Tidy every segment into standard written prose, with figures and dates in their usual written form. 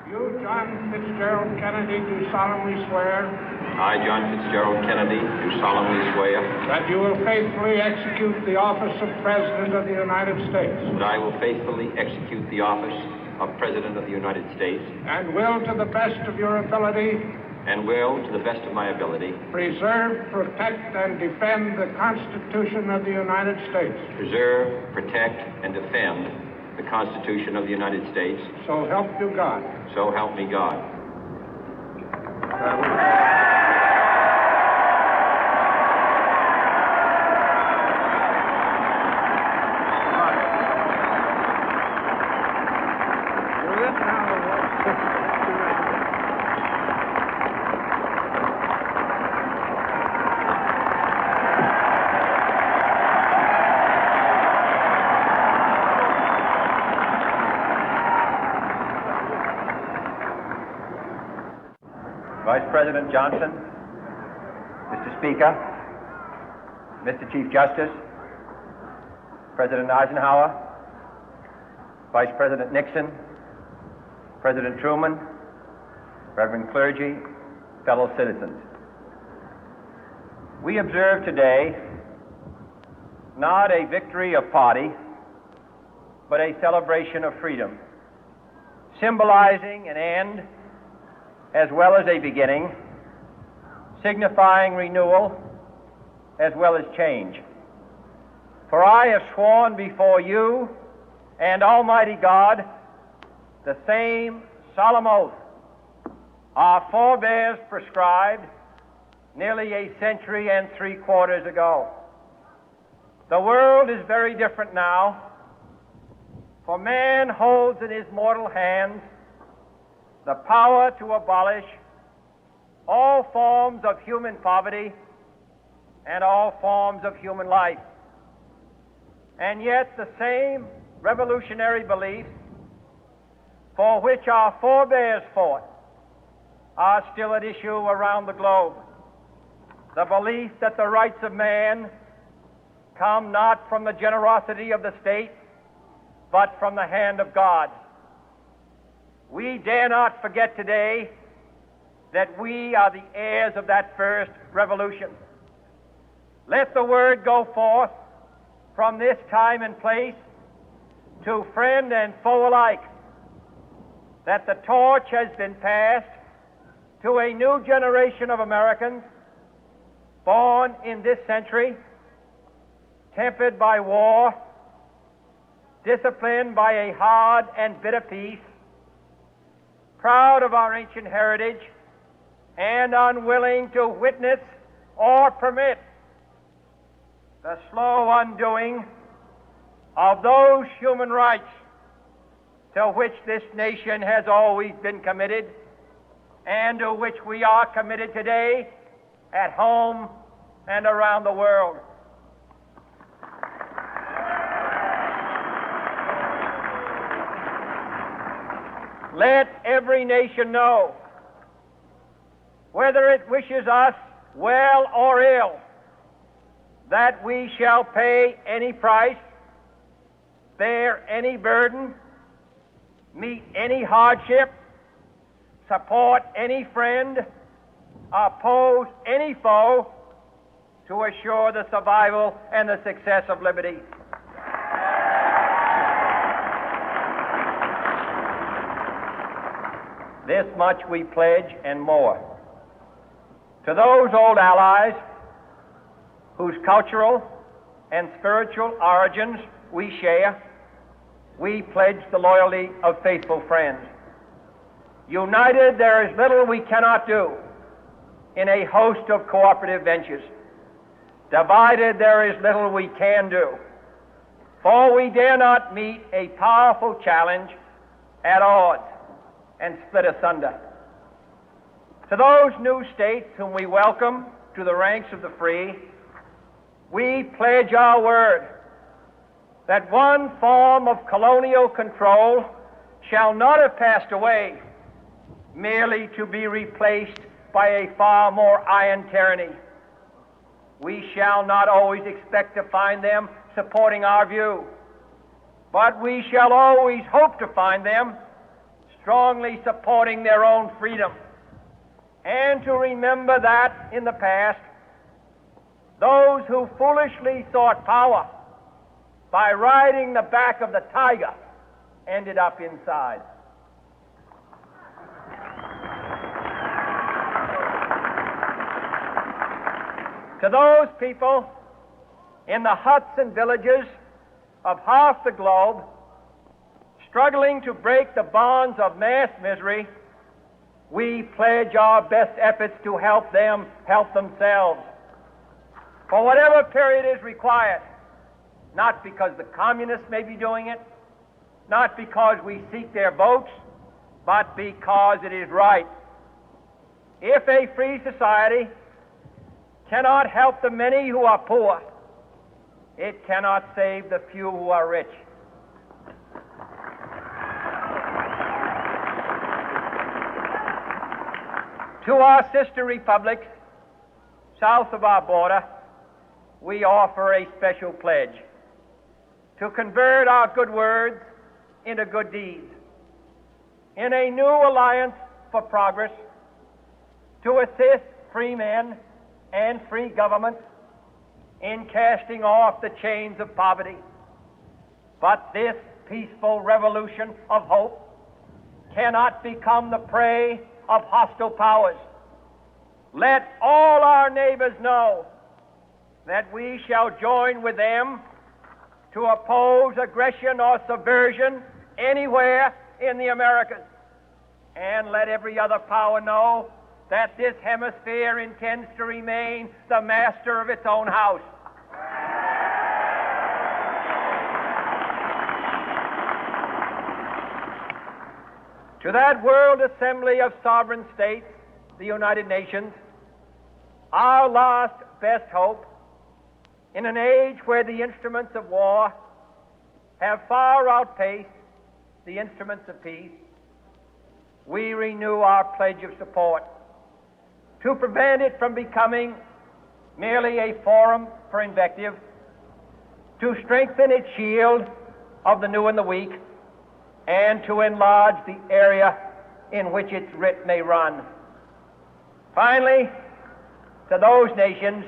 You, John Fitzgerald Kennedy, do solemnly swear I, John Fitzgerald Kennedy, do solemnly swear that you will faithfully execute the office of President of the United States that I will faithfully execute the office of President of the United States and will, to the best of your ability, and will, to the best of my ability, preserve, protect, and defend the Constitution of the United States. preserve, protect, and defend the Constitution of the United States. So help you God. So help me God. Vice President Johnson, Mr. Speaker, Mr. Chief Justice, President Eisenhower, Vice President Nixon, President Truman, Reverend clergy, fellow citizens. We observe today not a victory of party, but a celebration of freedom, symbolizing an end as well as a beginning, signifying renewal as well as change. For I have sworn before you and Almighty God the same solemn oath our forebears prescribed nearly a century and 3/4 ago. The world is very different now, for man holds in his mortal hands the power to abolish all forms of human poverty and all forms of human life. And yet the same revolutionary beliefs for which our forebears fought are still at issue around the globe. The belief that the rights of man come not from the generosity of the state, but from the hand of God. We dare not forget today that we are the heirs of that first revolution. Let the word go forth from this time and place to friend and foe alike that the torch has been passed to a new generation of Americans born in this century, tempered by war, disciplined by a hard and bitter peace, proud of our ancient heritage, and unwilling to witness or permit the slow undoing of those human rights to which this nation has always been committed and to which we are committed today at home and around the world. Let every nation know, whether it wishes us well or ill, that we shall pay any price, bear any burden, meet any hardship, support any friend, oppose any foe to assure the survival and the success of liberty. This much we pledge and more. To those old allies whose cultural and spiritual origins we share, we pledge the loyalty of faithful friends. United, there is little we cannot do in a host of cooperative ventures. Divided, there is little we can do, for we dare not meet a powerful challenge at odds and split asunder. To those new states whom we welcome to the ranks of the free, we pledge our word that one form of colonial control shall not have passed away, merely to be replaced by a far more iron tyranny. We shall not always expect to find them supporting our view, but we shall always hope to find them strongly supporting their own freedom, and to remember that in the past, those who foolishly sought power by riding the back of the tiger ended up inside. To those people in the huts and villages of half the globe struggling to break the bonds of mass misery, we pledge our best efforts to help them help themselves for whatever period is required, not because the communists may be doing it, not because we seek their votes, but because it is right. If a free society cannot help the many who are poor, it cannot save the few who are rich. To our sister republics south of our border, we offer a special pledge to convert our good words into good deeds, in a new alliance for progress, to assist free men and free governments in casting off the chains of poverty. But this peaceful revolution of hope cannot become the prey of hostile powers. Let all our neighbors know that we shall join with them to oppose aggression or subversion anywhere in the Americas. And let every other power know that this hemisphere intends to remain the master of its own house. To that World Assembly of Sovereign States, the United Nations, our last best hope, in an age where the instruments of war have far outpaced the instruments of peace, we renew our pledge of support to prevent it from becoming merely a forum for invective, to strengthen its shield of the new and the weak, and to enlarge the area in which its writ may run. Finally, to those nations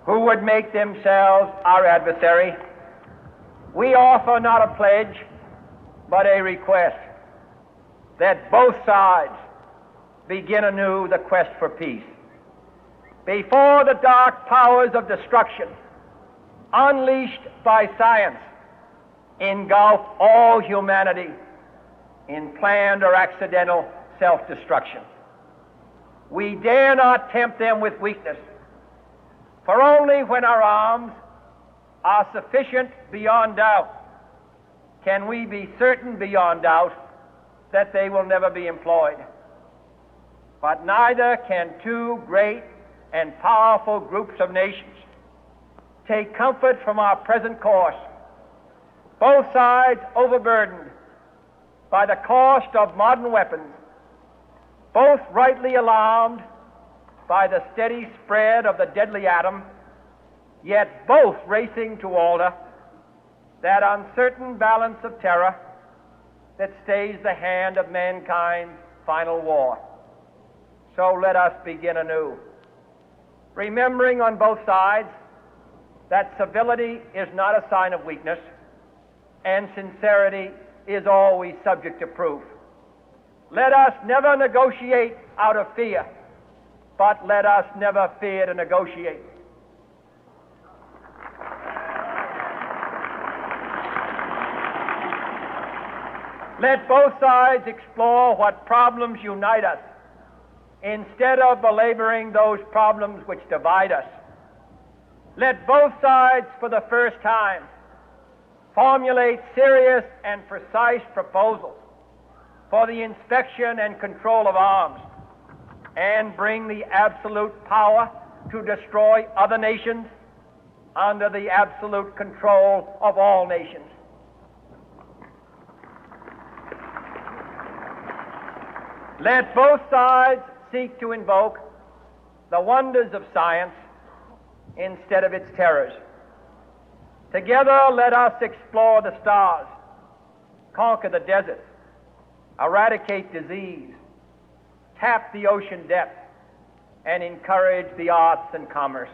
who would make themselves our adversary, we offer not a pledge, but a request that both sides begin anew the quest for peace. Before the dark powers of destruction, unleashed by science, engulf all humanity in planned or accidental self-destruction, we dare not tempt them with weakness, for only when our arms are sufficient beyond doubt can we be certain beyond doubt that they will never be employed. But neither can two great and powerful groups of nations take comfort from our present course, both sides overburdened by the cost of modern weapons, both rightly alarmed by the steady spread of the deadly atom, yet both racing to alter that uncertain balance of terror that stays the hand of mankind's final war. So let us begin anew, remembering on both sides that civility is not a sign of weakness, and sincerity is always subject to proof. Let us never negotiate out of fear, but let us never fear to negotiate. Let both sides explore what problems unite us, instead of belaboring those problems which divide us. Let both sides, for the first time, formulate serious and precise proposals for the inspection and control of arms, and bring the absolute power to destroy other nations under the absolute control of all nations. Let both sides seek to invoke the wonders of science instead of its terrors. Together, let us explore the stars, conquer the deserts, eradicate disease, tap the ocean depth, and encourage the arts and commerce.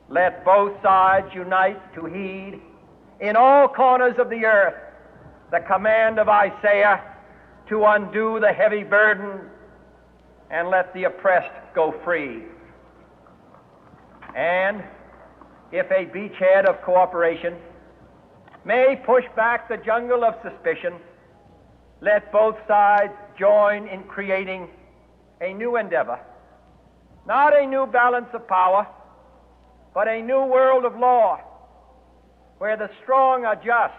Let both sides unite to heed in all corners of the earth the command of Isaiah to undo the heavy burden and let the oppressed go free. And if a beachhead of cooperation may push back the jungle of suspicion, let both sides join in creating a new endeavor, not a new balance of power, but a new world of law, where the strong are just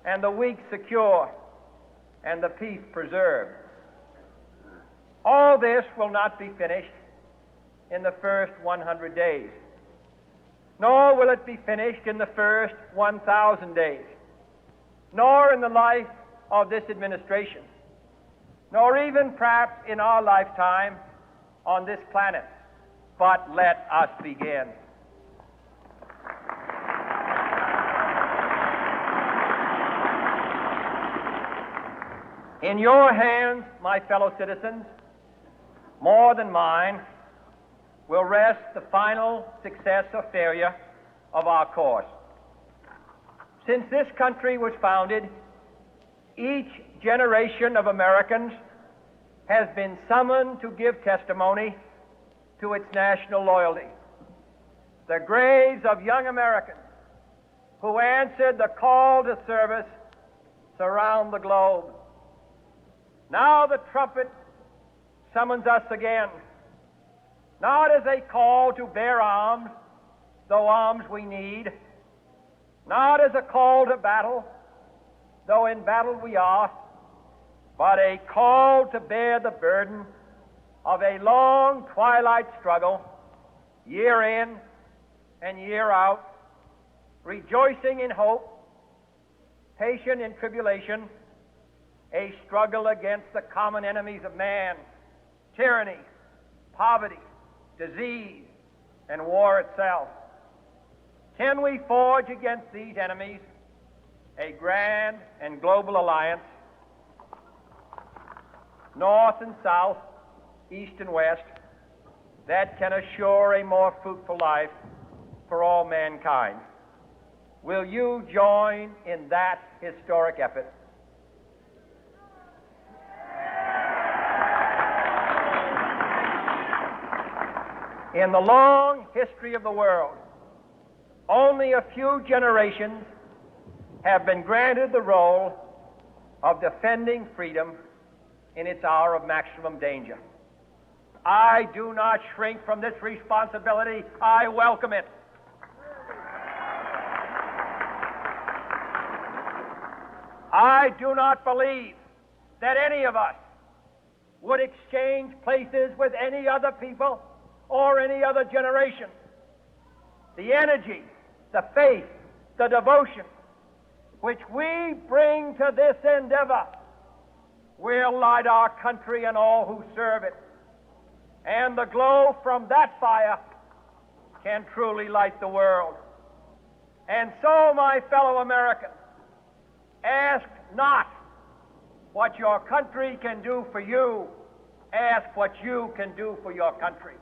and the weak secure and the peace preserved. All this will not be finished in the first 100 days, nor will it be finished in the first 1,000 days, nor in the life of this administration, nor even perhaps in our lifetime on this planet. But let us begin. In your hands, my fellow citizens, more than mine, will rest the final success or failure of our course. Since this country was founded, each generation of Americans has been summoned to give testimony to its national loyalty. The graves of young Americans who answered the call to service surround the globe. Now the trumpet summons us again, not as a call to bear arms, though arms we need, not as a call to battle, though in battle we are, but a call to bear the burden of a long twilight struggle, year in and year out, rejoicing in hope, patient in tribulation, a struggle against the common enemies of man, tyranny, poverty, disease, and war itself. Can we forge against these enemies a grand and global alliance, north and south, east and west, that can assure a more fruitful life for all mankind? Will you join in that historic effort? In the long history of the world, only a few generations have been granted the role of defending freedom in its hour of maximum danger. I do not shrink from this responsibility. I welcome it. I do not believe that any of us would exchange places with any other people or any other generation. The energy, the faith, the devotion which we bring to this endeavor will light our country and all who serve it. And the glow from that fire can truly light the world. And so, my fellow Americans, ask not what your country can do for you. Ask what you can do for your country.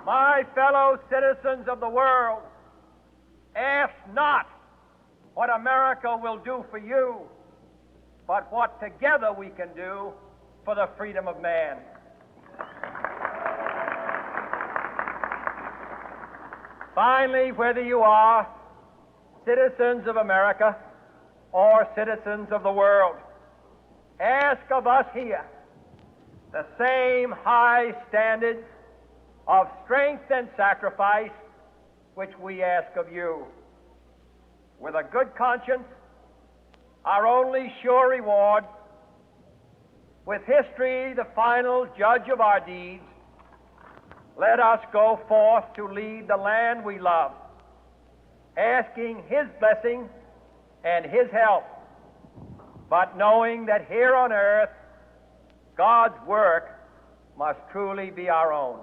My fellow citizens of the world, ask not what America will do for you, but what together we can do for the freedom of man. Finally, whether you are citizens of America or citizens of the world, ask of us here the same high standards of strength and sacrifice which we ask of you. With a good conscience, our only sure reward, with history the final judge of our deeds, let us go forth to lead the land we love, asking His blessing and His help, but knowing that here on earth God's work must truly be our own.